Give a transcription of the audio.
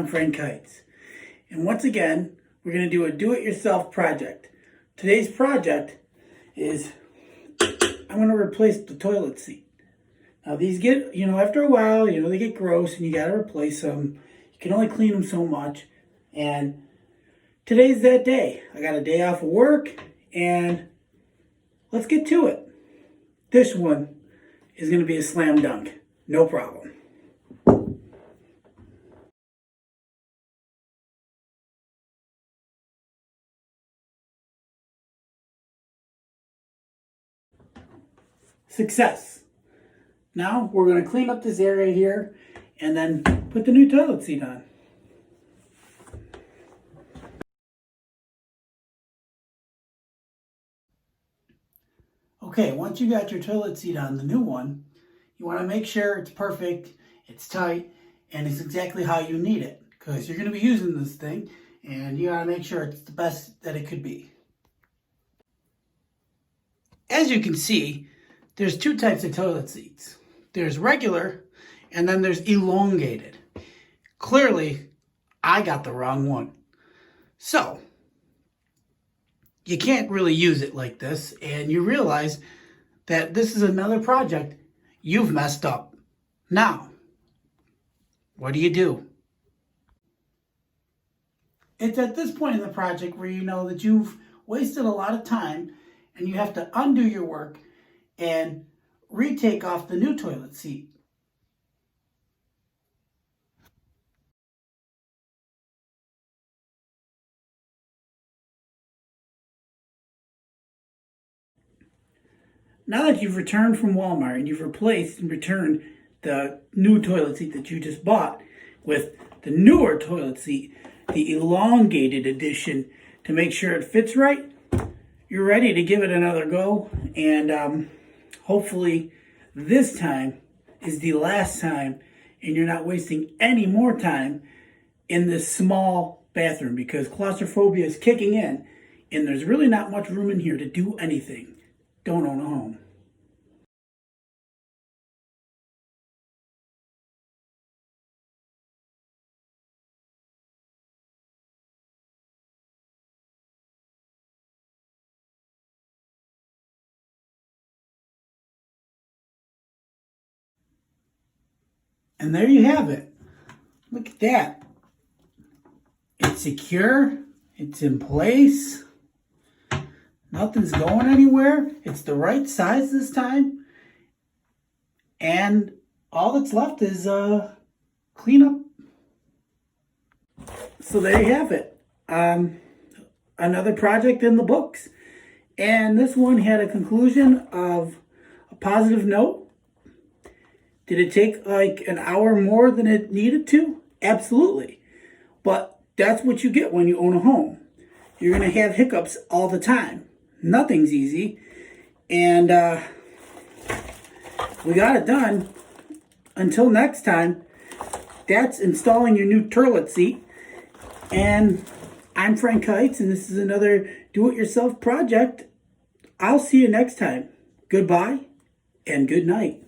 I'm Frank Kites. And once again, we're going to do a do-it-yourself project. Today's project is I'm going to replace the toilet seat. Now these get, after a while, they get gross and you got to replace them. You can only clean them so much. And today's that day. I got a day off of work and let's get to it. This one is going to be a slam dunk. No problem. Success. Now we're going to clean up this area here and then put the new toilet seat on. Okay, once you got your toilet seat on, the new one, you want to make sure it's perfect, it's tight, and it's exactly how you need it. Because you're going to be using this thing, and you got to make sure it's the best that it could be. As you can see, there's two types of toilet seats. There's regular, and then there's elongated. Clearly, I got the wrong one. So, you can't really use it like this, and you realize that this is another project you've messed up. Now, what do you do? It's at this point in the project where you know that you've wasted a lot of time and you have to undo your work and retake off the new toilet seat. Now that you've returned from Walmart and you've replaced and returned the new toilet seat that you just bought with the newer toilet seat, the elongated edition, to make sure it fits right, you're ready to give it another go. And hopefully this time is the last time and you're not wasting any more time in this small bathroom, because claustrophobia is kicking in and there's really not much room in here to do anything. Don't own a home. And there you have it. Look at that. It's secure. It's in place. Nothing's going anywhere. It's the right size this time. And all that's left is cleanup. So there you have it. Another project in the books. And this one had a conclusion of a positive note. Did it take like an hour more than it needed to? Absolutely. But that's what you get when you own a home. You're going to have hiccups all the time. Nothing's easy. And we got it done. Until next time, that's installing your new toilet seat. And I'm Frank Kites, and this is another do-it-yourself project. I'll see you next time. Goodbye and good night.